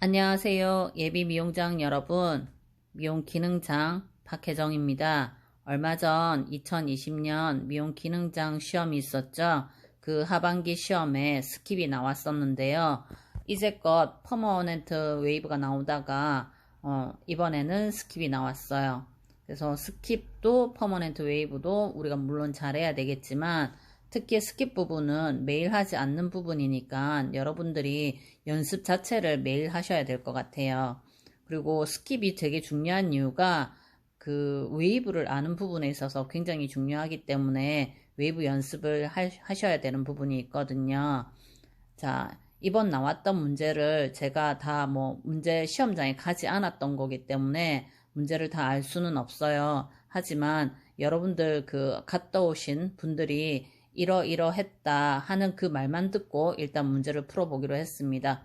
안녕하세요. 예비 미용장 여러분. 미용 기능장 박혜정입니다. 얼마 전 2020년 미용 기능장 시험이 있었죠. 그 하반기 시험에 스킵이 나왔었는데요. 이제껏 퍼머넌트 웨이브가 나오다가 이번에는 스킵이 나왔어요. 그래서 스킵도 퍼머넌트 웨이브도 우리가 물론 잘해야 되겠지만 특히 스킵 부분은 매일 하지 않는 부분이니까 여러분들이 연습 자체를 매일 하셔야 될 것 같아요. 그리고 스킵이 되게 중요한 이유가 그 웨이브를 아는 부분에 있어서 굉장히 중요하기 때문에 웨이브 연습을 하셔야 되는 부분이 있거든요. 자, 이번 나왔던 문제를 제가 다 문제 시험장에 가지 않았던 거기 때문에 문제를 다 알 수는 없어요. 하지만 여러분들 그 갔다 오신 분들이 이러이러했다 하는 그 말만 듣고 일단 문제를 풀어보기로 했습니다.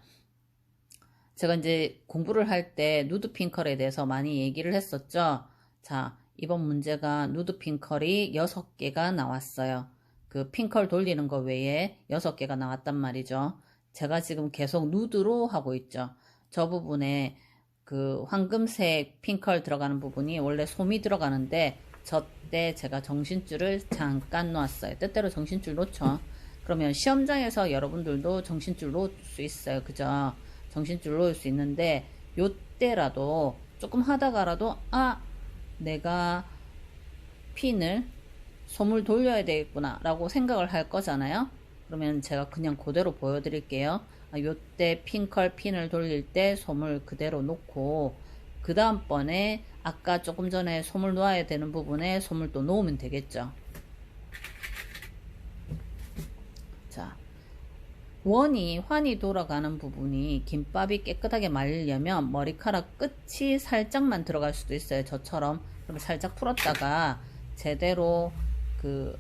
제가 이제 공부를 할 때 누드 핑컬에 대해서 많이 얘기를 했었죠. 자, 이번 문제가 누드 핑컬이 6개가 나왔어요. 그 핑컬 돌리는 거 외에 6개가 나왔단 말이죠. 제가 지금 계속 누드로 하고 있죠. 저 부분에 그 황금색 핑컬 들어가는 부분이 원래 솜이 들어가는데 저때 제가 정신줄을 잠깐 놓았어요. 때때로 정신줄 놓죠. 그러면 시험장에서 여러분들도 정신줄 놓을 수 있어요. 그죠? 정신줄 놓을 수 있는데 요때라도 조금 하다가라도 내가 핀을 솜을 돌려야 되겠구나 라고 생각을 할 거잖아요. 그러면 제가 그냥 그대로 보여드릴게요. 요때 핑컬 핀을 돌릴 때 솜을 그대로 놓고 그 다음번에 아까 조금 전에 솜을 놓아야 되는 부분에 솜을 또 놓으면 되겠죠. 자, 환이 돌아가는 부분이 김밥이 깨끗하게 말리려면 머리카락 끝이 살짝만 들어갈 수도 있어요. 저처럼. 그럼 살짝 풀었다가 제대로 그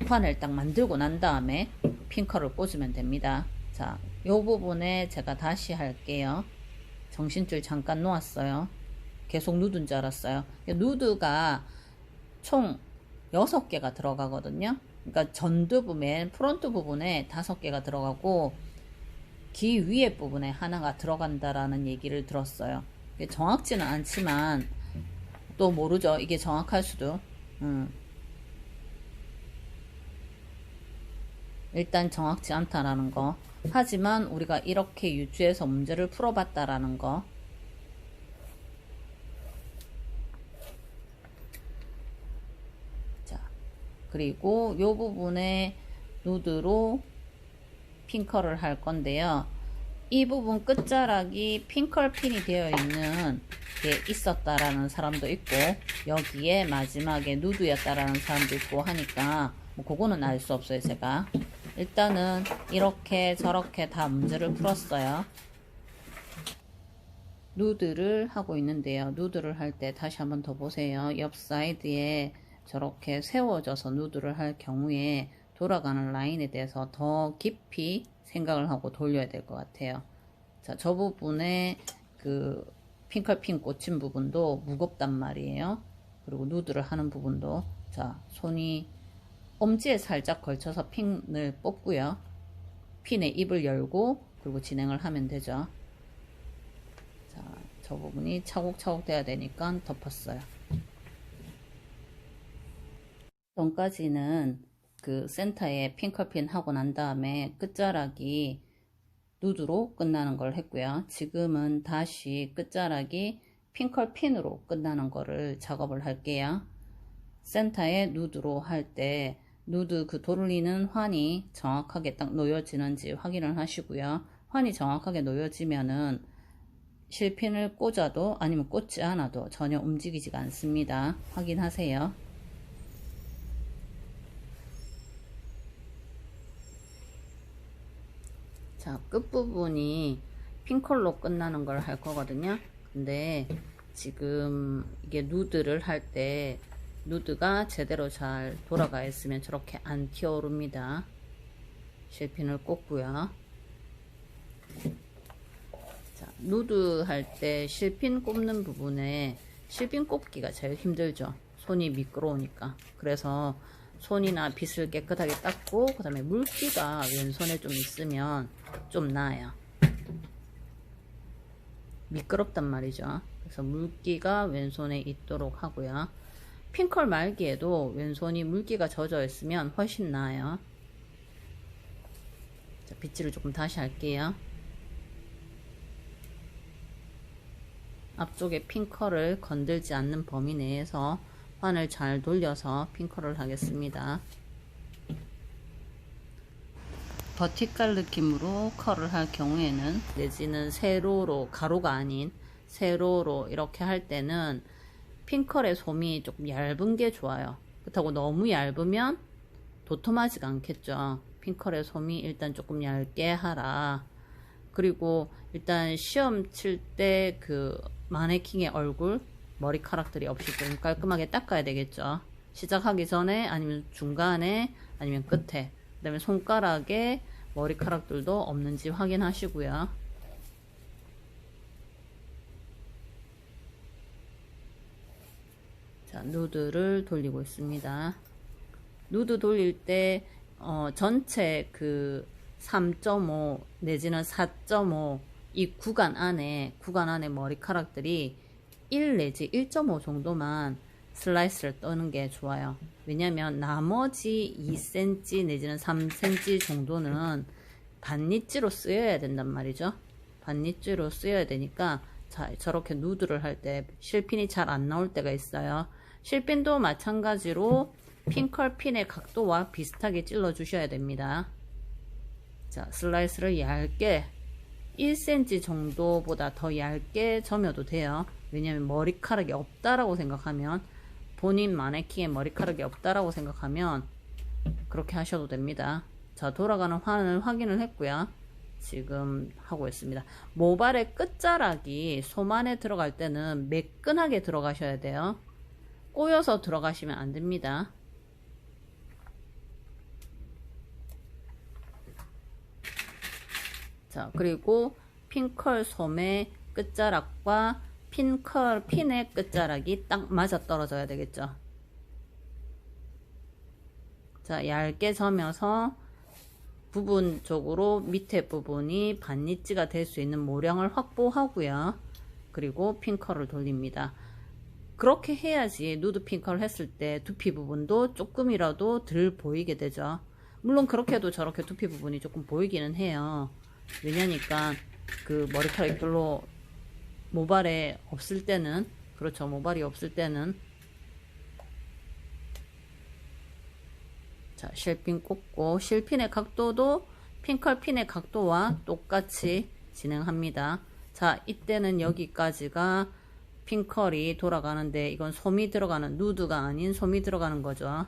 환을 딱 만들고 난 다음에 핑컬을 꽂으면 됩니다. 자, 요 부분에 제가 다시 할게요. 정신줄 잠깐 놓았어요. 계속 누드인 줄 알았어요. 누드가 총 6개가 들어가거든요. 그러니까 전두부 맨 프론트 부분에 5개가 들어가고 귀 위에 부분에 하나가 들어간다라는 얘기를 들었어요. 정확지는 않지만 또 모르죠. 이게 정확할 수도. 일단 정확치 않다라는 거. 하지만 우리가 이렇게 유추해서 문제를 풀어봤다라는 거. 자, 그리고 요 부분에 누드로 핑컬을 할 건데요. 이 부분 끝자락이 핑컬 핀이 되어 있는 게 있었다라는 사람도 있고 여기에 마지막에 누드였다라는 사람도 있고 하니까 그거는 알 수 없어요. 제가 일단은 이렇게 저렇게 다 문제를 풀었어요. 누드를 하고 있는데요. 누드를 할 때 다시 한번 더 보세요. 옆 사이드에 저렇게 세워져서 누드를 할 경우에 돌아가는 라인에 대해서 더 깊이 생각을 하고 돌려야 될 것 같아요. 자, 저 부분에 그 핑컬핀 꽂힌 부분도 무겁단 말이에요. 그리고 누드를 하는 부분도 자, 손이 엄지에 살짝 걸쳐서 핀을 뽑고요. 핀의 입을 열고 그리고 진행을 하면 되죠. 자, 저 부분이 차곡차곡 돼야 되니까 덮었어요. 전까지는 그 센터에 핑컬핀 하고 난 다음에 끝자락이 누드로 끝나는 걸 했고요. 지금은 다시 끝자락이 핑컬핀으로 끝나는 거를 작업을 할게요. 센터에 누드로 할 때 누드 그 돌리는 환이 정확하게 딱 놓여지는지 확인을 하시고요. 환이 정확하게 놓여지면은 실핀을 꽂아도 아니면 꽂지 않아도 전혀 움직이지가 않습니다. 확인하세요. 자, 끝부분이 핑컬로 끝나는 걸 할 거거든요. 근데 지금 이게 누드를 할 때 누드가 제대로 잘 돌아가 있으면 저렇게 안 튀어오릅니다. 실핀을 꽂고요. 자, 누드 할 때 실핀 꼽는 부분에 실핀 꼽기가 제일 힘들죠. 손이 미끄러우니까. 그래서 손이나 빗을 깨끗하게 닦고 그 다음에 물기가 왼손에 좀 있으면 좀 나아요. 미끄럽단 말이죠. 그래서 물기가 왼손에 있도록 하고요. 핑컬 말기에도 왼손이 물기가 젖어 있으면 훨씬 나아요. 자, 빗질을 조금 다시 할게요. 앞쪽에 핑컬을 건들지 않는 범위 내에서 환을 잘 돌려서 핑컬을 하겠습니다. 버티컬 느낌으로 컬을 할 경우에는, 내지는 세로로, 가로가 아닌 세로로 이렇게 할 때는 핑컬의 솜이 조금 얇은 게 좋아요. 그렇다고 너무 얇으면 도톰하지가 않겠죠. 핑컬의 솜이 일단 조금 얇게 하라. 그리고 일단 시험 칠 때 그 마네킹의 얼굴, 머리카락들이 없이 좀 깔끔하게 닦아야 되겠죠. 시작하기 전에, 아니면 중간에, 아니면 끝에, 그 다음에 손가락에 머리카락들도 없는지 확인하시고요. 자, 누드를 돌리고 있습니다. 누드 돌릴 때 전체 그 3.5 내지는 4.5 이 구간 안에 머리카락들이 1 내지 1.5 정도만 슬라이스를 떠는 게 좋아요. 왜냐면 나머지 2cm 내지는 3cm 정도는 반니찌로 쓰여야 된단 말이죠. 반니찌로 쓰여야 되니까, 자, 저렇게 누드를 할 때 실핀이 잘 안 나올 때가 있어요. 실핀도 마찬가지로 핑컬 핀의 각도와 비슷하게 찔러 주셔야 됩니다. 자, 슬라이스를 얇게 1cm 정도보다 더 얇게 점여도 돼요. 왜냐면 머리카락이 없다라고 생각하면, 본인 마네킹에 머리카락이 없다라고 생각하면 그렇게 하셔도 됩니다. 자, 돌아가는 환을 확인을 했고요. 지금 하고 있습니다. 모발의 끝자락이 솜 안에 들어갈 때는 매끈하게 들어가셔야 돼요. 꼬여서 들어가시면 안 됩니다. 자, 그리고 핑컬 솜의 끝자락과 핀의 끝자락이 딱 맞아 떨어져야 되겠죠. 자, 얇게 점여서 부분적으로 밑에 부분이 반니찌가 될 수 있는 모량을 확보하고요. 그리고 핑컬을 돌립니다. 그렇게 해야지 누드 핑컬을 했을 때 두피 부분도 조금이라도 덜 보이게 되죠. 물론 그렇게 해도 저렇게 두피 부분이 조금 보이기는 해요. 왜냐니까 그 머리카락이 별로 모발에 없을 때는, 그렇죠, 모발이 없을 때는. 자, 실핀 꽂고, 실핀의 각도도 핑컬 핀의 각도와 똑같이 진행합니다. 자, 이때는 여기까지가 핑컬이 돌아가는데, 이건 솜이 들어가는, 누드가 아닌 솜이 들어가는 거죠.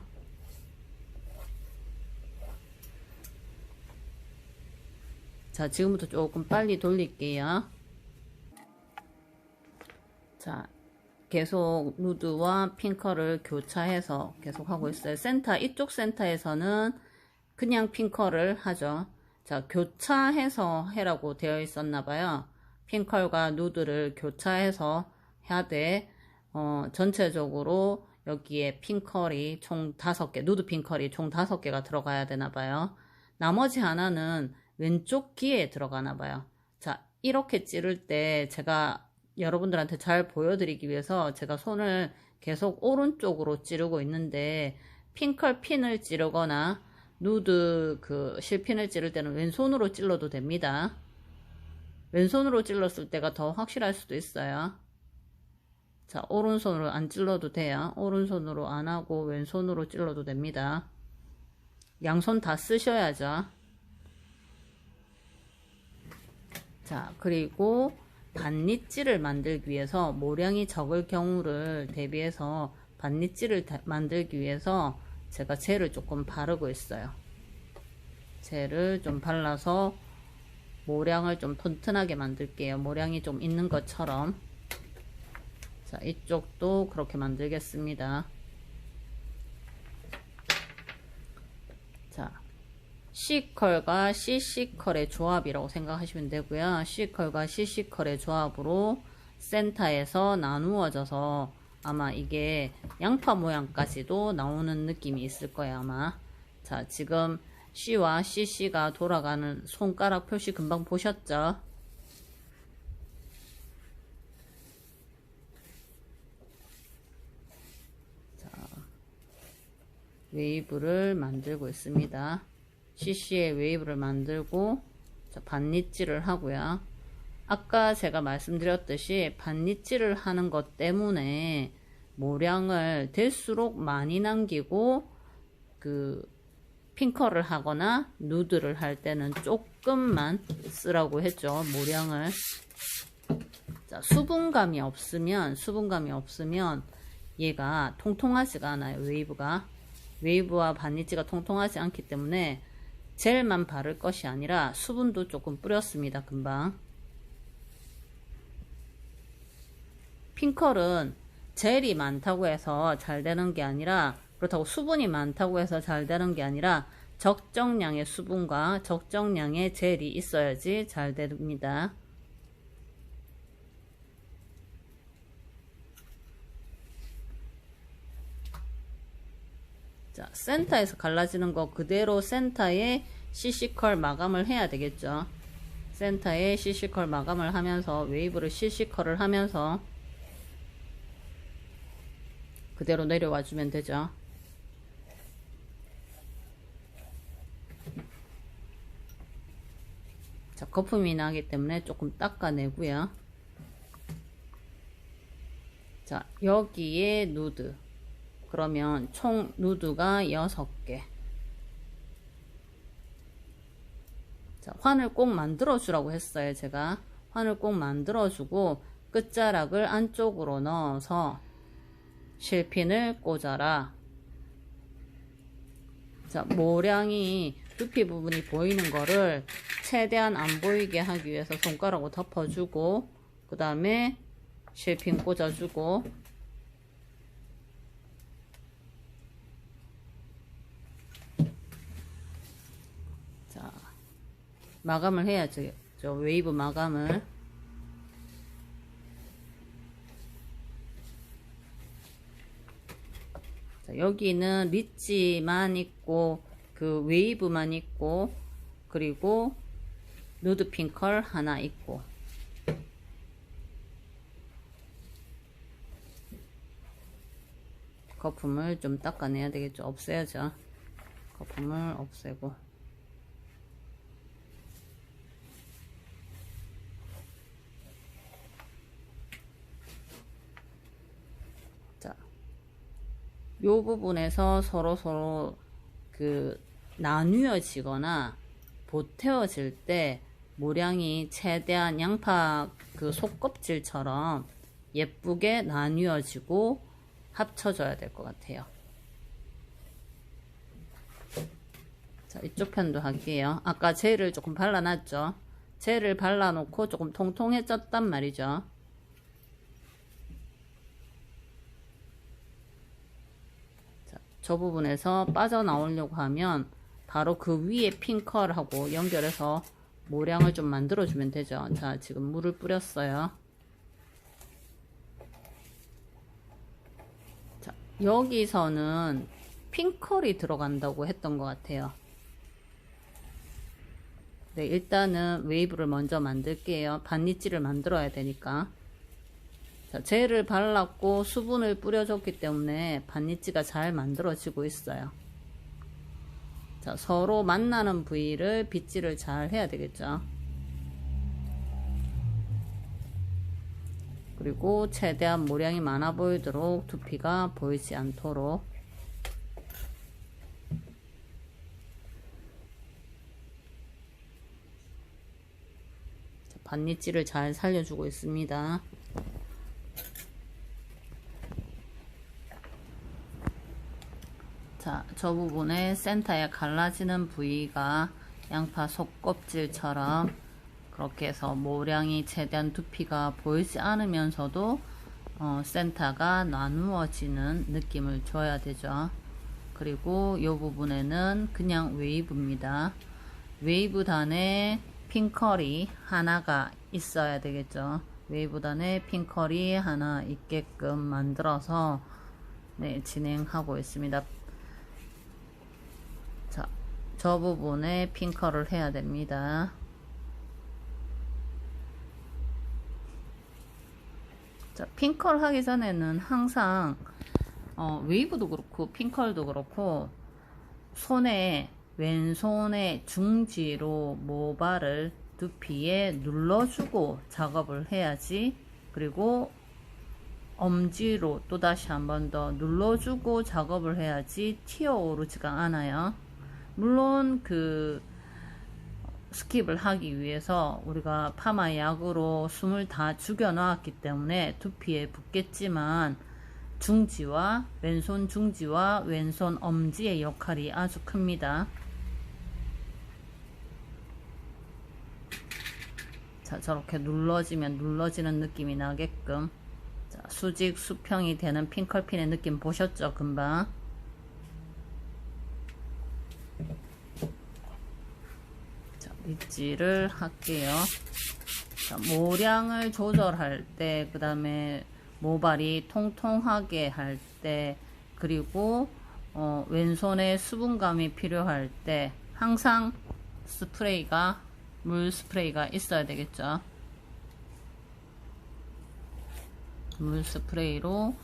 자, 지금부터 조금 빨리 돌릴게요. 자, 계속 누드와 핑컬을 교차해서 계속 하고 있어요. 이쪽 센터에서는 그냥 핑컬을 하죠. 자, 교차해서 해라고 되어 있었나 봐요. 핑컬과 누드를 교차해서 해야 돼. 전체적으로 여기에 핑컬이 총 5개, 누드 핑컬이 총 5개가 들어가야 되나 봐요. 나머지 하나는 왼쪽 귀에 들어가나 봐요. 자, 이렇게 찌를 때 제가 여러분들한테 잘 보여드리기 위해서 제가 손을 계속 오른쪽으로 찌르고 있는데, 핑컬 핀을 찌르거나 누드 그 실핀을 찌를 때는 왼손으로 찔러도 됩니다. 왼손으로 찔렀을 때가 더 확실할 수도 있어요. 자, 오른손으로 안 찔러도 돼요. 오른손으로 안 하고 왼손으로 찔러도 됩니다. 양손 다 쓰셔야죠. 자, 그리고 반니찌를 만들기 위해서, 모량이 적을 경우를 대비해서 반니찌를 만들기 위해서 제가 젤을 조금 바르고 있어요. 젤을 좀 발라서 모량을 좀 튼튼하게 만들게요. 모량이 좀 있는 것처럼. 자, 이쪽도 그렇게 만들겠습니다. 자, C컬과 CC컬의 조합이라고 생각하시면 되고요. C컬과 CC컬의 조합으로 센터에서 나누어져서 아마 이게 양파 모양까지도 나오는 느낌이 있을 거예요, 아마. 자, 지금 C와 CC가 돌아가는 손가락 표시 금방 보셨죠? 웨이브를 만들고 있습니다. CC의 웨이브를 만들고 반니찌를 하고요. 아까 제가 말씀드렸듯이 반니찌를 하는 것 때문에 모량을 될수록 많이 남기고 그 핑커를 하거나 누드를 할 때는 조금만 쓰라고 했죠. 모량을. 자, 수분감이 없으면 얘가 통통하지가 않아요. 웨이브와 반니찌가 통통하지 않기 때문에 젤만 바를 것이 아니라 수분도 조금 뿌렸습니다. 금방. 핑컬은 젤이 많다고 해서 잘 되는 게 아니라, 그렇다고 수분이 많다고 해서 잘 되는 게 아니라 적정량의 수분과 적정량의 젤이 있어야지 잘 됩니다. 자, 센터에서 갈라지는 거 그대로 센터에 CC컬 마감을 해야 되겠죠. 센터에 CC컬 마감을 하면서 웨이브를 CC컬을 하면서 그대로 내려와 주면 되죠. 자, 거품이 나기 때문에 조금 닦아내고요. 자, 여기에 누드. 그러면 총 누드가 6개. 자, 환을 꼭 만들어 주라고 했어요. 제가 환을 꼭 만들어 주고 끝자락을 안쪽으로 넣어서 실핀을 꽂아라. 자, 모량이 두피 부분이 보이는 거를 최대한 안 보이게 하기 위해서 손가락으로 덮어주고, 그 다음에 실핀 꽂아주고, 자, 마감을 해야죠. 웨이브 마감을. 자, 여기는 리치만 있고 그 웨이브만 있고 그리고 누드 핑컬 하나 있고, 거품을 좀 닦아내야 되겠죠. 없애야죠. 거품을 없애고. 자, 요 부분에서 서로 그 나뉘어지거나 보태어질 때 모량이 최대한 양파 그 속껍질처럼 예쁘게 나뉘어지고 합쳐져야 될 것 같아요. 자, 이쪽 편도 할게요. 아까 젤을 조금 발라놨죠. 젤을 발라놓고 조금 통통해졌단 말이죠. 자, 저 부분에서 빠져나오려고 하면 바로 그 위에 핑컬하고 연결해서 모량을 좀 만들어주면 되죠. 자, 지금 물을 뿌렸어요. 자, 여기서는 핑컬이 들어간다고 했던 것 같아요. 네, 일단은 웨이브를 먼저 만들게요. 반니찌를 만들어야 되니까. 자, 젤을 발랐고 수분을 뿌려줬기 때문에 반니찌가 잘 만들어지고 있어요. 자, 서로 만나는 부위를 빗질을 잘 해야 되겠죠. 그리고 최대한 모량이 많아 보이도록 두피가 보이지 않도록. 자, 반니찌를 잘 살려주고 있습니다. 자, 저 부분에 센터에 갈라지는 부위가 양파 속껍질처럼 그렇게 해서 모량이 최대한 두피가 보이지 않으면서도 센터가 나누어지는 느낌을 줘야 되죠. 그리고 이 부분에는 그냥 웨이브입니다. 웨이브 단에 핑컬이 하나가 있어야 되겠죠. 웨이브 단에 핑컬이 하나 있게끔 만들어서 네, 진행하고 있습니다. 자, 저 부분에 핑컬을 해야 됩니다. 자, 핑컬 하기 전에는 항상 웨이브도 그렇고 핑컬도 그렇고 왼손의 중지로 모발을 두피에 눌러주고 작업을 해야지. 그리고 엄지로 또다시 한 번 더 눌러주고 작업을 해야지 튀어오르지가 않아요. 물론 그 스킵을 하기 위해서 우리가 파마 약으로 숨을 다 죽여 놨기 때문에 두피에 붙겠지만 중지와 왼손 중지와 왼손 엄지의 역할이 아주 큽니다. 자, 저렇게 눌러지면 눌러지는 느낌이 나게끔, 자, 수직 수평이 되는 핑컬핀의 느낌 보셨죠? 금방. 자, 빗질을 할게요. 자, 모량을 조절할 때, 그 다음에 모발이 통통하게 할 때, 그리고 왼손에 수분감이 필요할 때 항상 스프레이가, 물 스프레이가 있어야 되겠죠. 물 스프레이로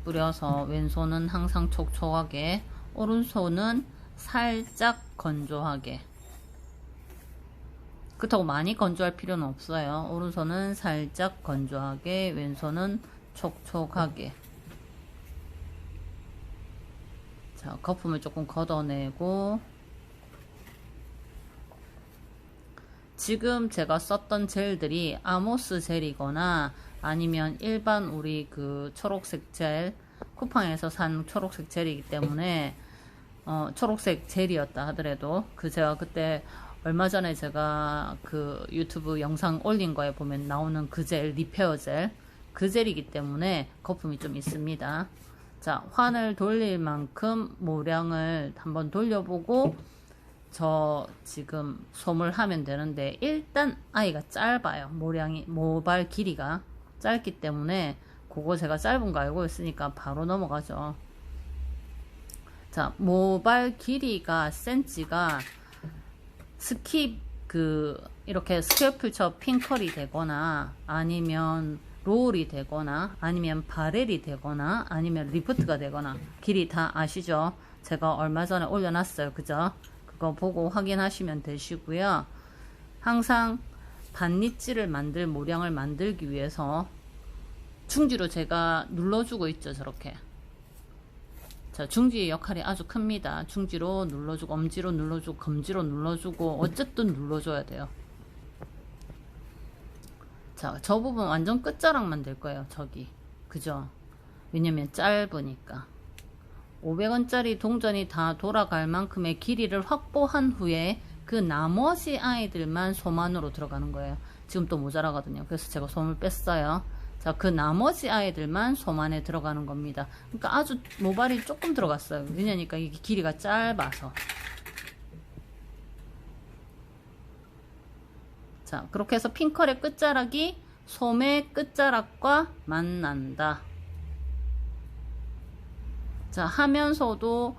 뿌려서 왼손은 항상 촉촉하게, 오른손은 살짝 건조하게. 그렇다고 많이 건조할 필요는 없어요. 오른손은 살짝 건조하게, 왼손은 촉촉하게. 자, 거품을 조금 걷어내고, 지금 제가 썼던 젤들이 아모스 젤이거나 아니면 일반 우리 그 초록색 젤, 쿠팡에서 산 초록색 젤이기 때문에 초록색 젤이었다 하더라도, 제가 그때 얼마 전에 제가 그 유튜브 영상 올린 거에 보면 나오는 그 젤, 리페어 젤, 그 젤이기 때문에 거품이 좀 있습니다. 자, 환을 돌릴 만큼 모량을 한번 돌려보고 저 지금 솜을 하면 되는데, 일단 아이가 짧아요. 모발 길이가 짧기 때문에 그거 제가 짧은 거 알고 있으니까 바로 넘어가죠. 자, 모발 길이가 센치가 이렇게 스캘플처 핑컬이 되거나 아니면 롤이 되거나 아니면 바렐이 되거나 아니면 리프트가 되거나, 길이 다 아시죠? 제가 얼마 전에 올려놨어요. 그죠? 그거 보고 확인하시면 되시고요. 항상 반니찌를 모량을 만들기 위해서 중지로 제가 눌러주고 있죠. 저렇게. 자, 중지의 역할이 아주 큽니다. 중지로 눌러주고, 엄지로 눌러주고, 검지로 눌러주고, 어쨌든 눌러줘야 돼요. 자, 저 부분 완전 끝자락만 될 거예요. 저기. 그죠? 왜냐면 짧으니까. 500원짜리 동전이 다 돌아갈 만큼의 길이를 확보한 후에 그 나머지 아이들만 솜 안으로 들어가는 거예요. 지금 또 모자라거든요. 그래서 제가 솜을 뺐어요. 자, 그 나머지 아이들만 솜 안에 들어가는 겁니다. 그러니까 아주 모발이 조금 들어갔어요. 왜냐니까 이게 길이가 짧아서. 자, 그렇게 해서 핑컬의 끝자락이 솜의 끝자락과 만난다. 자, 하면서도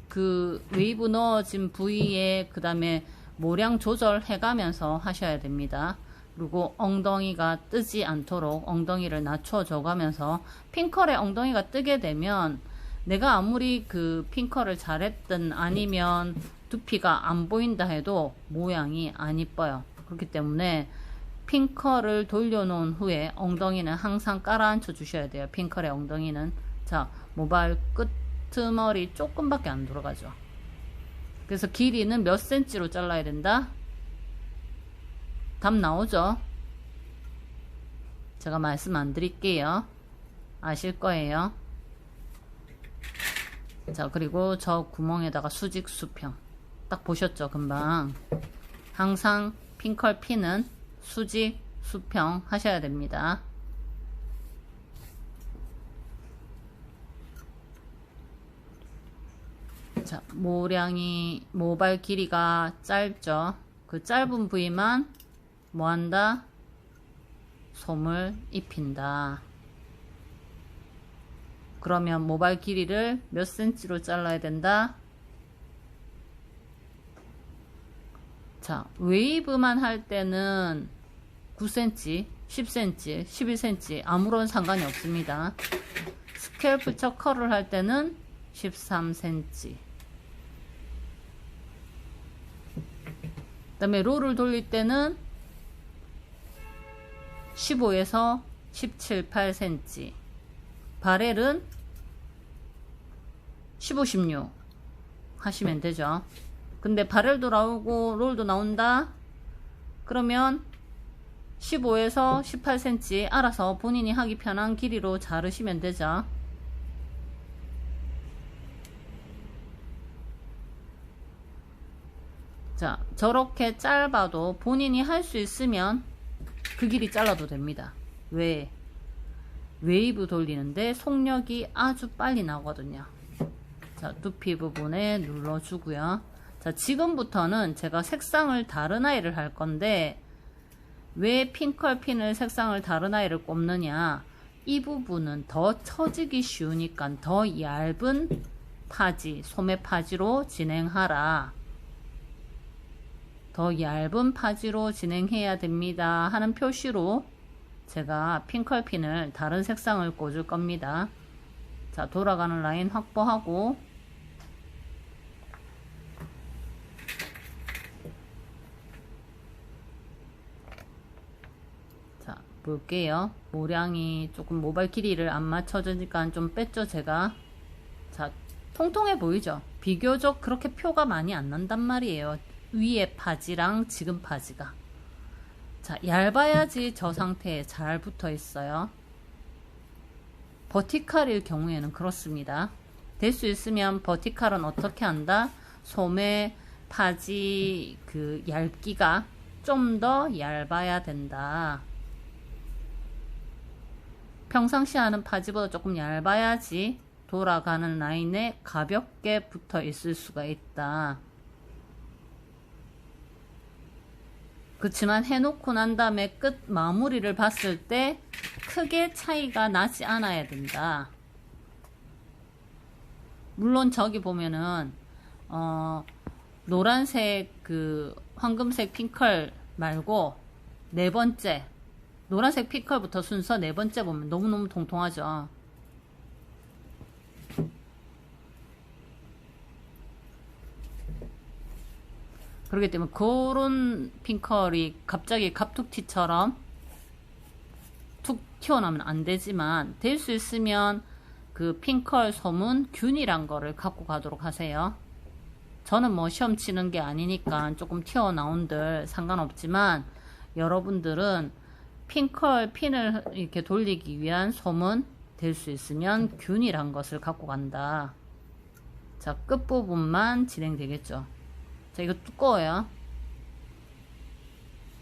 그 웨이브 넣어진 부위에 그 다음에 모량 조절해 가면서 하셔야 됩니다. 그리고 엉덩이가 뜨지 않도록 엉덩이를 낮춰줘 가면서, 핑컬에 엉덩이가 뜨게 되면 내가 아무리 그 핑컬을 잘했든 아니면 두피가 안 보인다 해도 모양이 안 이뻐요. 그렇기 때문에 핑컬을 돌려놓은 후에 엉덩이는 항상 깔아앉혀 주셔야 돼요. 핑컬의 엉덩이는. 자, 모발 끄트머리 조금밖에 안 들어가죠. 그래서 길이는 몇 센치로 잘라야 된다? 답 나오죠? 제가 말씀 안 드릴게요. 아실 거예요. 자, 그리고 저 구멍에다가 수직 수평 딱 보셨죠? 금방. 항상 핑컬 피는 수직 수평 하셔야 됩니다. 자, 모발 길이가 짧죠? 그 짧은 부위만 뭐한다? 솜을 입힌다. 그러면 모발 길이를 몇 센치로 잘라야 된다? 자, 웨이브만 할 때는 9cm, 10cm, 11cm 아무런 상관이 없습니다. 스캘프처 컬을 할 때는 13cm. 다음에 롤을 돌릴 때는 15에서 17, 8cm, 바렐은 15, 16 하시면 되죠. 근데 바렐도 나오고 롤도 나온다 그러면 15에서 18cm 알아서 본인이 하기 편한 길이로 자르시면 되죠. 자, 저렇게 짧아도 본인이 할 수 있으면 그 길이 잘라도 됩니다. 왜? 웨이브 돌리는데 속력이 아주 빨리 나오거든요. 자, 두피 부분에 눌러주고요. 자, 지금부터는 제가 색상을 다른 아이를 할 건데 왜 핑컬 핀을 색상을 다른 아이를 꼽느냐, 이 부분은 더 처지기 쉬우니까 더 얇은 파지, 소매 파지로 진행하라, 더 얇은 파지로 진행해야 됩니다 하는 표시로 제가 핑컬 핀을 다른 색상을 꽂을 겁니다. 자, 돌아가는 라인 확보하고 자, 볼게요. 모량이 조금 모발 길이를 안 맞춰주니까 좀 뺐죠 제가. 자, 통통해 보이죠? 비교적 그렇게 표가 많이 안 난단 말이에요, 위에 파지랑 지금 파지가. 자, 얇아야지 저 상태에 잘 붙어 있어요. 버티칼일 경우에는 그렇습니다. 될 수 있으면 버티칼은 어떻게 한다? 소매 파지 그 얇기가 좀 더 얇아야 된다. 평상시 하는 파지보다 조금 얇아야지 돌아가는 라인에 가볍게 붙어 있을 수가 있다. 그렇지만 해놓고 난 다음에 끝 마무리를 봤을 때 크게 차이가 나지 않아야 된다. 물론 저기 보면은 노란색 그 황금색 핑컬 말고 네 번째 노란색 핑컬부터 순서 네 번째 보면 너무너무 통통하죠. 그렇기 때문에 그런 핑컬이 갑자기 갑툭튀처럼 툭 튀어나오면 안 되지만, 될 수 있으면 그 핑컬 소문 균이란 거를 갖고 가도록 하세요. 저는 뭐 시험 치는 게 아니니까 조금 튀어나온들 상관없지만, 여러분들은 핑컬 핀을 이렇게 돌리기 위한 소문, 될 수 있으면 균이란 것을 갖고 간다. 자, 끝부분만 진행되겠죠. 자, 이거 두꺼워요.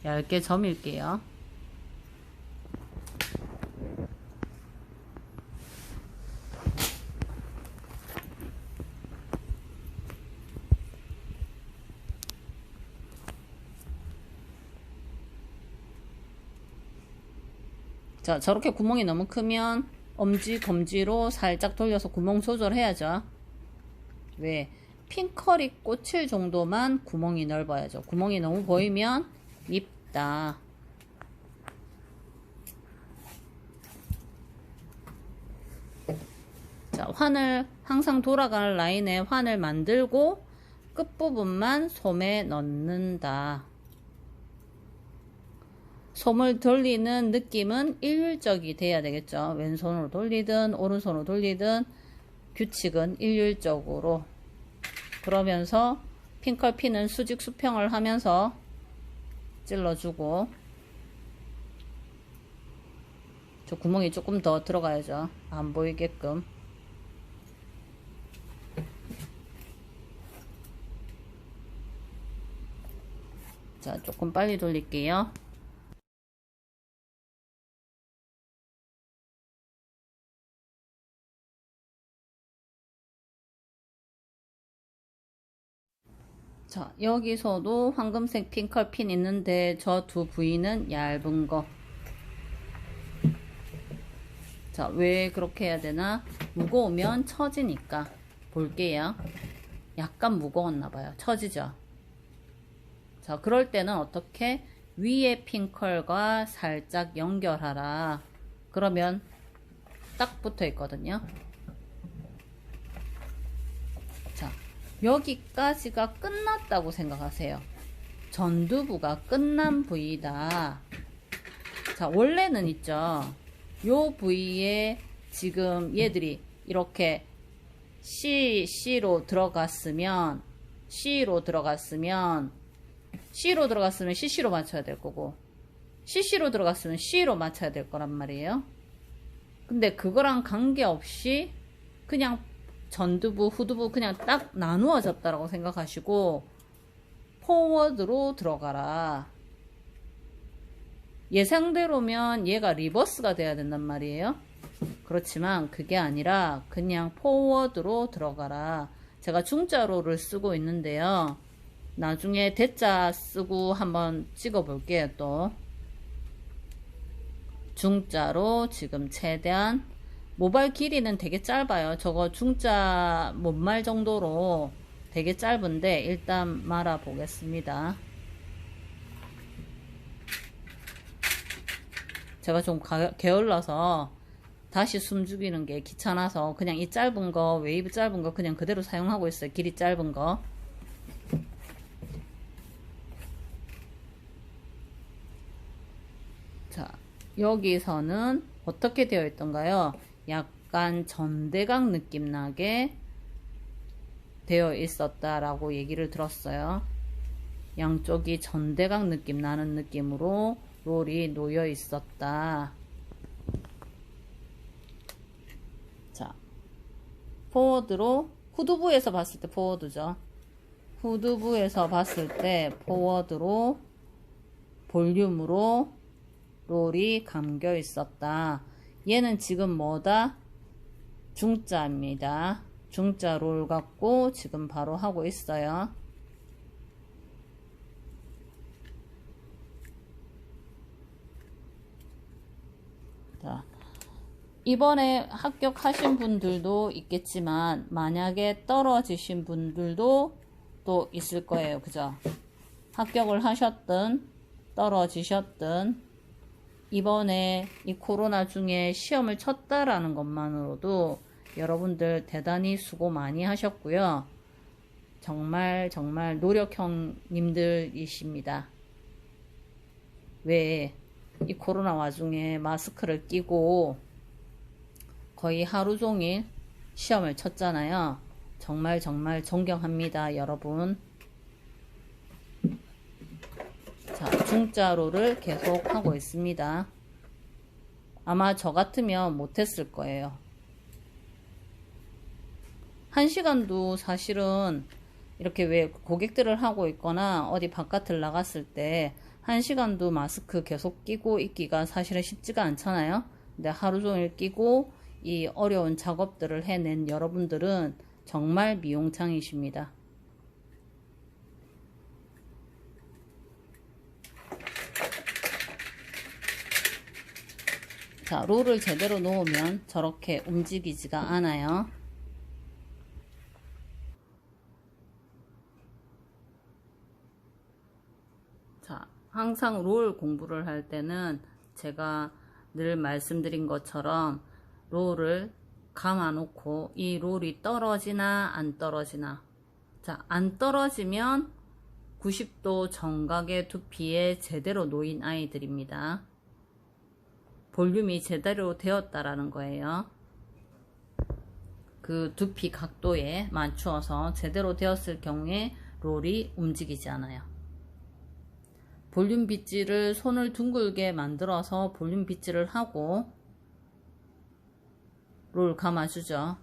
얇게 점일게요. 자, 저렇게 구멍이 너무 크면 엄지, 검지로 살짝 돌려서 구멍 조절해야죠. 왜? 핑컬이 꽂힐 정도만 구멍이 넓어야죠. 구멍이 너무 보이면 밉다. 자, 환을 항상 돌아가는 라인에 환을 만들고 끝부분만 솜에 넣는다. 솜을 돌리는 느낌은 일률적이 돼야 되겠죠. 왼손으로 돌리든 오른손으로 돌리든 규칙은 일률적으로. 그러면서 핑컬 핀은 수직 수평을 하면서 찔러주고, 저 구멍이 조금 더 들어가야죠. 안 보이게끔. 자, 조금 빨리 돌릴게요. 자, 여기서도 황금색 핑컬 핀 있는데 저 두 부위는 얇은 거. 자, 왜 그렇게 해야 되나? 무거우면 처지니까. 볼게요. 약간 무거웠나 봐요. 처지죠? 자, 그럴 때는 어떻게? 위에 핑컬과 살짝 연결하라. 그러면 딱 붙어 있거든요. 자, 여기까지가 끝났다고 생각하세요. 전두부가 끝난 부위다. 자, 원래는 있죠. 요 부위에 지금 얘들이 이렇게 C로 들어갔으면 C로 들어갔으면 CC로 맞춰야 될 거고, CC로 들어갔으면 C로 맞춰야 될 거란 말이에요. 근데 그거랑 관계없이 그냥 전두부, 후두부 그냥 딱 나누어졌다라고 생각하시고 포워드로 들어가라. 예상대로면 얘가 리버스가 돼야 된단 말이에요. 그렇지만 그게 아니라 그냥 포워드로 들어가라. 제가 중자로를 쓰고 있는데요. 나중에 대자 쓰고 한번 찍어 볼게요. 또 중자로 지금 최대한 모발 길이는 되게 짧아요. 저거 중자 못말 정도로 되게 짧은데 일단 말아 보겠습니다. 제가 좀 게을러서 다시 숨 죽이는 게 귀찮아서 그냥 이 짧은 거, 웨이브 짧은 거 그냥 그대로 사용하고 있어요. 길이 짧은 거. 자, 여기서는 어떻게 되어 있던가요? 약간 전대각 느낌 나게 되어 있었다라고 얘기를 들었어요. 양쪽이 전대각 느낌 나는 느낌으로 롤이 놓여 있었다. 자, 포워드로, 후두부에서 봤을 때 포워드죠. 후두부에서 봤을 때 포워드로, 볼륨으로 롤이 감겨 있었다. 얘는 지금 뭐다? 중자입니다. 중자 롤 갖고 지금 바로 하고 있어요. 자, 이번에 합격하신 분들도 있겠지만 만약에 떨어지신 분들도 또 있을 거예요. 그죠? 합격을 하셨든 떨어지셨든 이번에 이 코로나 중에 시험을 쳤다라는 것만으로도 여러분들 대단히 수고 많이 하셨고요. 정말 노력형님들이십니다. 왜 이 코로나 와중에 마스크를 끼고 거의 하루 종일 시험을 쳤잖아요. 정말 존경합니다, 여러분. 자, 중자로를 계속 하고 있습니다. 아마 저 같으면 못했을 거예요. 1시간도 사실은 이렇게 왜 고객들을 하고 있거나 어디 바깥을 나갔을 때 1시간도 마스크 계속 끼고 있기가 사실은 쉽지가 않잖아요. 근데 하루 종일 끼고 이 어려운 작업들을 해낸 여러분들은 정말 미용창이십니다. 자, 롤을 제대로 놓으면 저렇게 움직이지가 않아요. 자, 항상 롤 공부를 할 때는 제가 늘 말씀드린 것처럼 롤을 감아 놓고 이 롤이 떨어지나 안 떨어지나. 자, 안 떨어지면 90도 정각의 두피에 제대로 놓인 아이들입니다. 볼륨이 제대로 되었다라는 거예요. 그 두피 각도에 맞추어서 제대로 되었을 경우에 롤이 움직이지 않아요. 볼륨 빗질을 손을 둥글게 만들어서 볼륨 빗질을 하고 롤 감아주죠.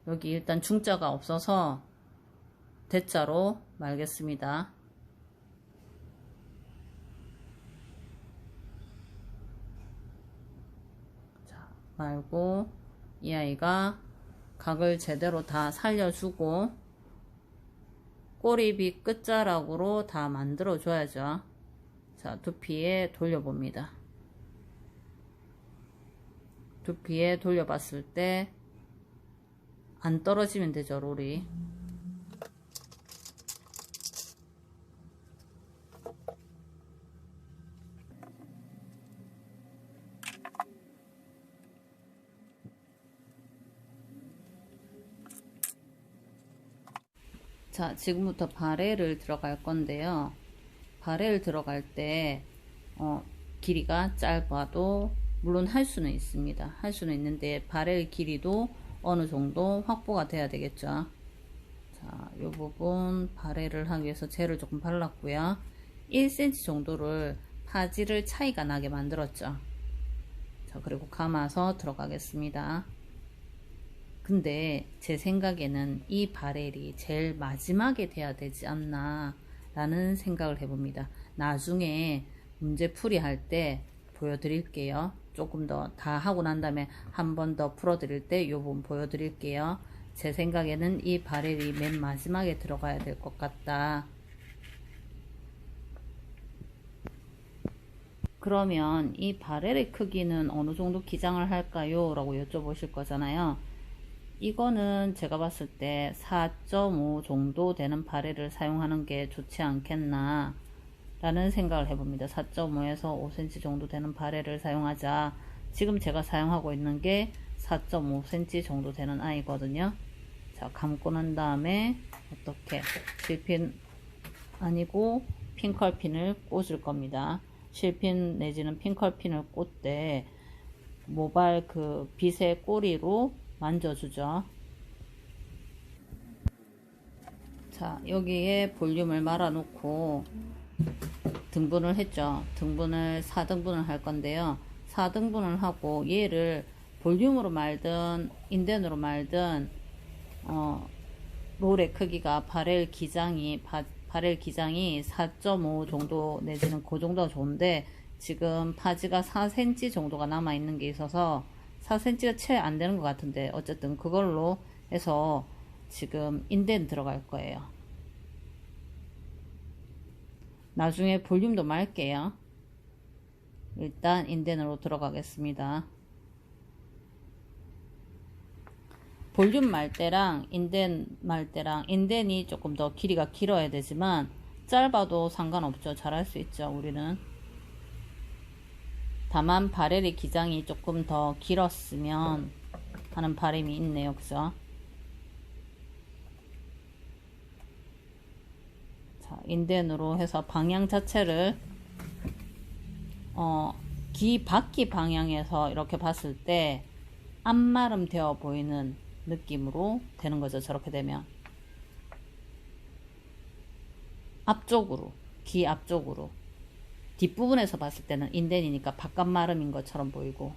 여기 일단 중자가 없어서 대자로 말겠습니다. 자, 말고 이 아이가 각을 제대로 다 살려주고 꼬리빗 끝자락으로 다 만들어 줘야죠. 자, 두피에 돌려봅니다. 두피에 돌려봤을 때 안 떨어지면 되죠, 롤이. 자, 지금부터 바레를 들어갈 건데요. 바레를 들어갈 때 길이가 짧아도 물론 할 수는 있습니다. 할 수는 있는데 바렐 길이도 어느 정도 확보가 돼야 되겠죠. 자, 이 부분 바렐을 하기 위해서 젤을 조금 발랐고요. 1cm 정도를 파지를 차이가 나게 만들었죠. 자, 그리고 감아서 들어가겠습니다. 근데 제 생각에는 이 바렐이 제일 마지막에 돼야 되지 않나 라는 생각을 해봅니다. 나중에 문제풀이 할 때 보여드릴게요. 조금 더 다 하고 난 다음에 한 번 더 풀어드릴 때 이 부분 보여드릴게요. 제 생각에는 이 바렐이 맨 마지막에 들어가야 될 것 같다. 그러면 이 바렐의 크기는 어느 정도 기장을 할까요? 라고 여쭤보실 거잖아요. 이거는 제가 봤을 때 4.5 정도 되는 바렐을 사용하는 게 좋지 않겠나 라는 생각을 해봅니다. 4.5에서 5cm 정도 되는 바렐을 사용하자. 지금 제가 사용하고 있는 게 4.5cm 정도 되는 아이거든요. 자, 감고 난 다음에 어떻게 실핀 아니고 핑컬핀을 꽂을 겁니다. 실핀 내지는 핑컬핀을 꽂 때 모발 그 빗의 꼬리로 만져주죠. 자, 여기에 볼륨을 말아 놓고 등분을 했죠. 등분을 4등분을 할 건데요. 4등분을 하고 얘를 볼륨으로 말든 인덴으로 말든 롤의 크기가 바렐 기장이 4.5 정도 내지는 그 정도가 좋은데 지금 파지가 4cm 정도가 남아 있는 게 있어서 4cm가 채 안 되는 것 같은데 어쨌든 그걸로 해서 지금 인덴 들어갈 거예요. 나중에 볼륨도 말게요. 일단 인덴으로 들어가겠습니다. 볼륨 말 때랑 인덴 말 때랑 인덴이 조금 더 길이가 길어야 되지만 짧아도 상관없죠. 잘할 수 있죠. 우리는. 다만 바렐의 기장이 조금 더 길었으면 하는 바람이 있네요. 그죠? 자, 인덴으로 해서 방향 자체를 귀 바퀴 방향에서 이렇게 봤을 때 앞마름 되어 보이는 느낌으로 되는 거죠. 저렇게 되면 앞쪽으로, 귀 앞쪽으로, 뒷부분에서 봤을 때는 인덴이니까 바깥마름인 것처럼 보이고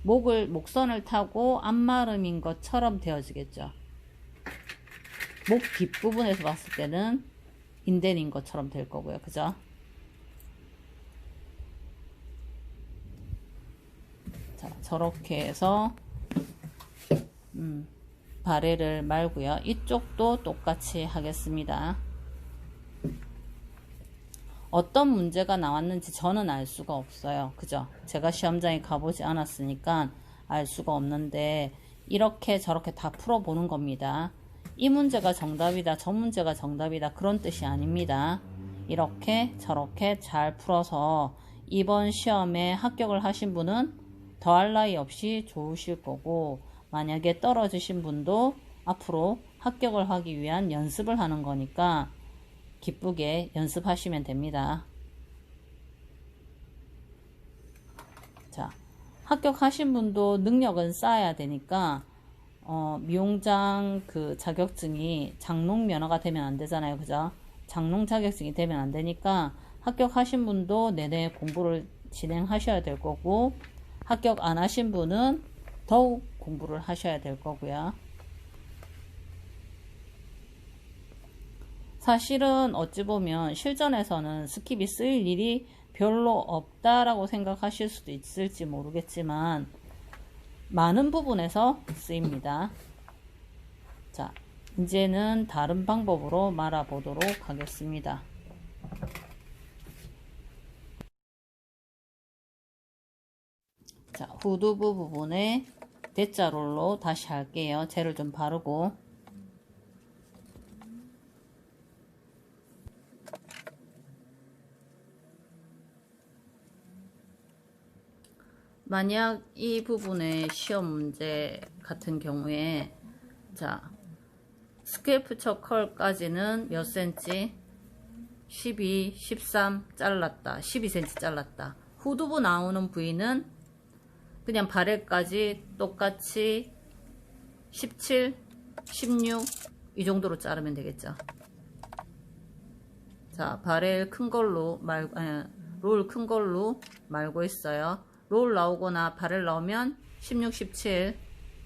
목선을 타고 앞마름인 것처럼 되어지겠죠. 목 뒷부분에서 봤을 때는 인덴인 것처럼 될 거고요. 그죠? 자, 저렇게 해서 바렐을 말고요. 이쪽도 똑같이 하겠습니다. 어떤 문제가 나왔는지 저는 알 수가 없어요. 그죠? 제가 시험장에 가보지 않았으니까 알 수가 없는데 이렇게 저렇게 다 풀어보는 겁니다. 이 문제가 정답이다, 저 문제가 정답이다 그런 뜻이 아닙니다. 이렇게 저렇게 잘 풀어서 이번 시험에 합격을 하신 분은 더할 나위 없이 좋으실 거고 만약에 떨어지신 분도 앞으로 합격을 하기 위한 연습을 하는 거니까 기쁘게 연습하시면 됩니다. 자, 합격하신 분도 능력은 쌓아야 되니까 미용장 그 자격증이 장롱 면허가 되면 안 되잖아요. 그죠? 장롱 자격증이 되면 안 되니까 합격하신 분도 내내 공부를 진행하셔야 될 거고 합격 안 하신 분은 더욱 공부를 하셔야 될 거고요. 사실은 어찌 보면 실전에서는 스킵이 쓰일 일이 별로 없다라고 생각하실 수도 있을지 모르겠지만 많은 부분에서 쓰입니다. 자, 이제는 다른 방법으로 말아보도록 하겠습니다. 자, 후두부 부분에 대자롤로 다시 할게요. 젤을 좀 바르고 만약 이 부분의 시험 문제 같은 경우에 자 스케이프처 컬까지는 몇 센치? 12, 13 잘랐다. 12cm 잘랐다. 후두부 나오는 부위는 그냥 바렐까지 똑같이 17, 16 이 정도로 자르면 되겠죠. 자, 바렐 큰 걸로 말고, 롤 큰 걸로 말고 있어요. 롤 나오거나 바렐 나오면 16, 17,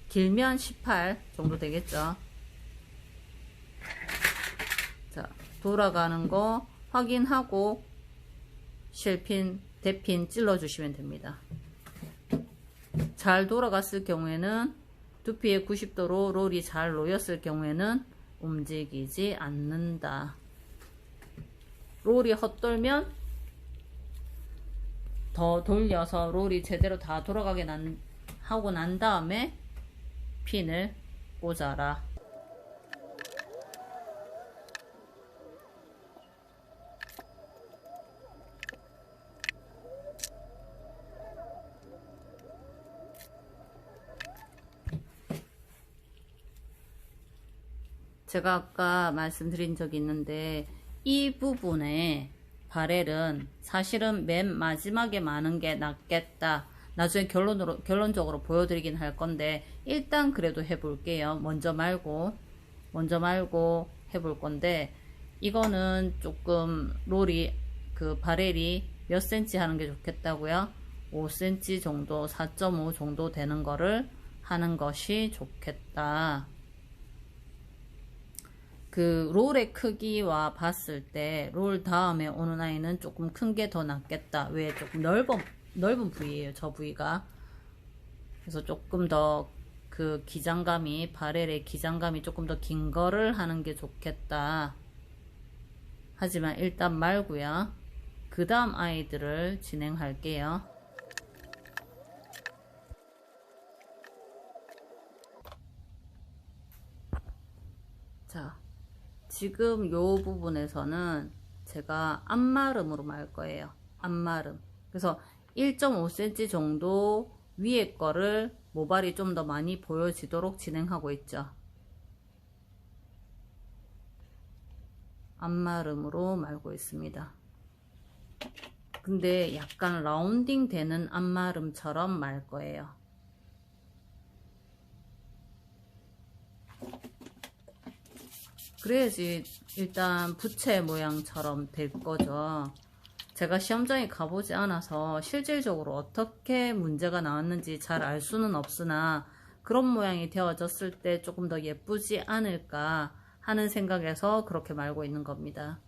길면 18 정도 되겠죠. 자, 돌아가는 거 확인하고 실핀, 대핀 찔러 주시면 됩니다. 잘 돌아갔을 경우에는 두피에 90도로 롤이 잘 놓였을 경우에는 움직이지 않는다. 롤이 헛돌면 더 돌려서 롤이 제대로 다 돌아가게 하고 난 다음에 핀을 꽂아라. 제가 아까 말씀드린 적이 있는데 이 부분에 바렐은 사실은 맨 마지막에 많은 게 낫겠다. 나중에 결론적으로 보여드리긴 할 건데 일단 그래도 해볼게요. 먼저 말고 해볼 건데 이거는 조금 롤이 바렐이 몇 센치 하는 게 좋겠다고요? 5cm 정도, 4.5 정도 되는 거를 하는 것이 좋겠다. 롤의 크기와 봤을 때 롤 다음에 오는 아이는 조금 큰 게 더 낫겠다. 왜? 조금 넓은 부위예요, 저 부위가. 그래서 조금 더 기장감이, 바렐의 기장감이 조금 더 긴 거를 하는 게 좋겠다. 하지만 일단 말고요. 그 다음 아이들을 진행할게요. 자, 지금 요 부분에서는 제가 앞마름으로 말 거예요. 앞마름. 그래서 1.5cm 정도 위에 거를 모발이 좀 더 많이 보여지도록 진행하고 있죠. 앞마름으로 말고 있습니다. 근데 약간 라운딩 되는 앞마름처럼 말 거예요. 그래야지 일단 부채 모양처럼 될 거죠. 제가 시험장에 가보지 않아서 실질적으로 어떻게 문제가 나왔는지 잘 알 수는 없으나 그런 모양이 되어졌을 때 조금 더 예쁘지 않을까 하는 생각에서 그렇게 말고 있는 겁니다.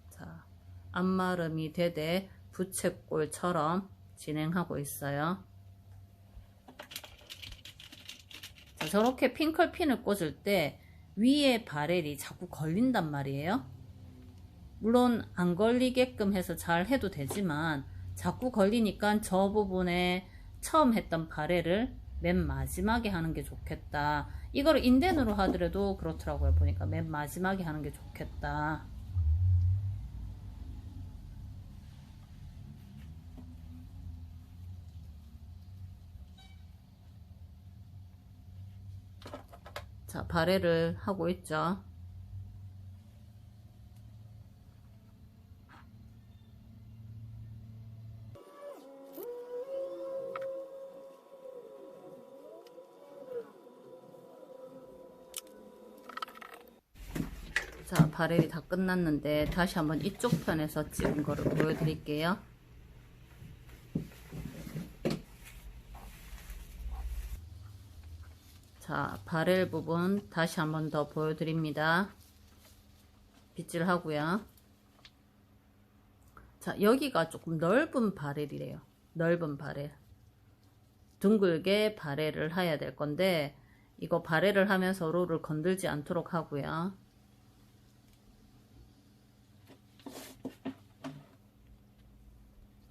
자, 앞마름이 되되 부채꼴처럼 진행하고 있어요. 자, 저렇게 핑클핀을 꽂을 때 위에 바렐이 자꾸 걸린단 말이에요. 물론 안 걸리게끔 해서 잘 해도 되지만 자꾸 걸리니까 저 부분에 처음 했던 바렐을 맨 마지막에 하는 게 좋겠다. 이거를 인덴으로 하더라도 그렇더라고요. 보니까 맨 마지막에 하는 게 좋겠다. 자, 바렐을 하고 있죠. 자, 바렐이 다 끝났는데 다시 한번 이쪽 편에서 찍은 거를 보여드릴게요. 자, 바렐 부분 다시 한번 더 보여드립니다. 빗질 하고요. 자, 여기가 조금 넓은 바렐이래요. 넓은 바렐. 둥글게 바렐을 해야 될 건데 이거 바렐을 하면서 롤을 건들지 않도록 하고요.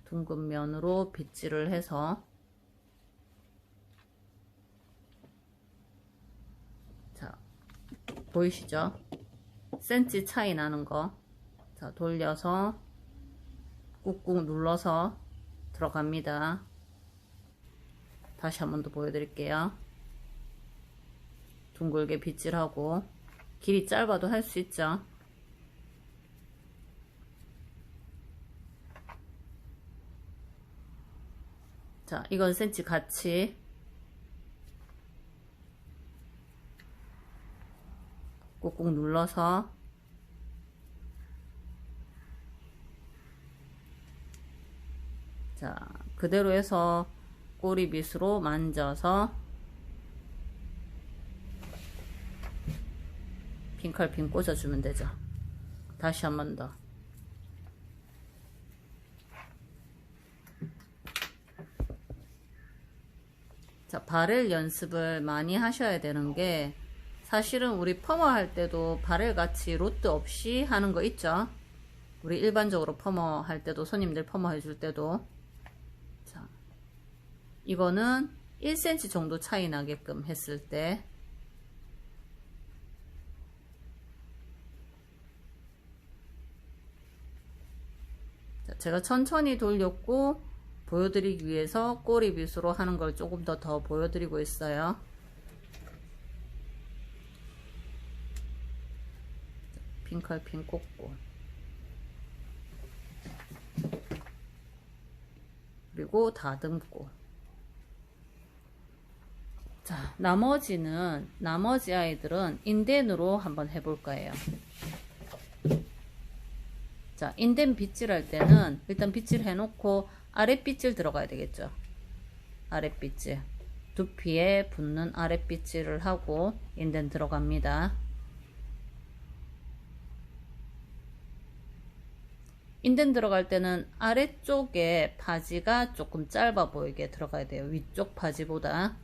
둥근 면으로 빗질을 해서 자, 보이시죠? 센치 차이 나는 거. 자, 돌려서 꾹꾹 눌러서 들어갑니다. 다시 한 번 더 보여드릴게요. 둥글게 빗질하고 길이 짧아도 할 수 있죠. 자, 이건 센치 같이 꾹꾹 눌러서 자, 그대로 해서 꼬리빗으로 만져서 핀컬핀 꽂아주면 되죠. 다시 한 번 더. 자, 바렐 연습을 많이 하셔야 되는 게, 사실은 우리 퍼머 할 때도 바렐 같이 로트 없이 하는 거 있죠. 우리 일반적으로 퍼머 할 때도, 손님들 퍼머 해줄 때도. 자, 이거는 1cm 정도 차이 나게끔 했을 때, 자, 제가 천천히 돌렸고 보여드리기 위해서 꼬리빗으로 하는 걸 조금 더 보여드리고 있어요. 핀컬핀 꽂고, 그리고 다듬고. 자, 나머지 아이들은 인덴으로 한번 해볼 거예요. 자, 인덴 빗질할 때는 일단 빗질 해놓고 아랫빗질 들어가야 되겠죠. 아랫빗질, 두피에 붙는 아랫빗질을 하고 인덴 들어갑니다. 인덴 들어갈 때는 아래쪽에 바지가 조금 짧아 보이게 들어가야 돼요. 위쪽 바지보다.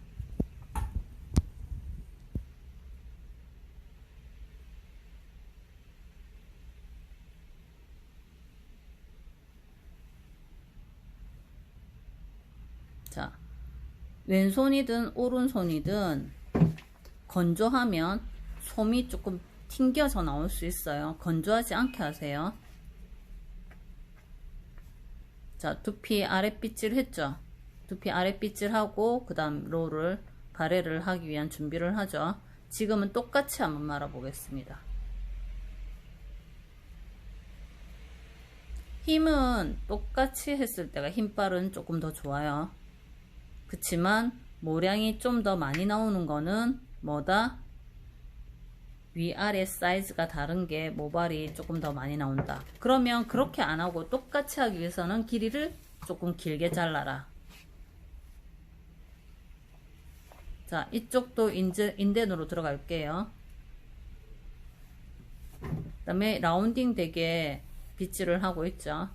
자, 왼손이든 오른손이든 건조하면 솜이 조금 튕겨져 나올 수 있어요. 건조하지 않게 하세요. 자, 두피 아랫빗질 했죠. 두피 아랫빗질 하고 그 다음 롤을 바레를 하기 위한 준비를 하죠. 지금은 똑같이 한번 말아 보겠습니다. 힘은 똑같이 했을 때가 힘빨은 조금 더 좋아요. 그치만 모량이 좀 더 많이 나오는 거는 뭐다? 위아래 사이즈가 다른 게 모발이 조금 더 많이 나온다. 그러면 그렇게 안 하고 똑같이 하기 위해서는 길이를 조금 길게 잘라라. 자, 이쪽도 인덴으로 들어갈게요. 그 다음에 라운딩 되게 빗질을 하고 있죠.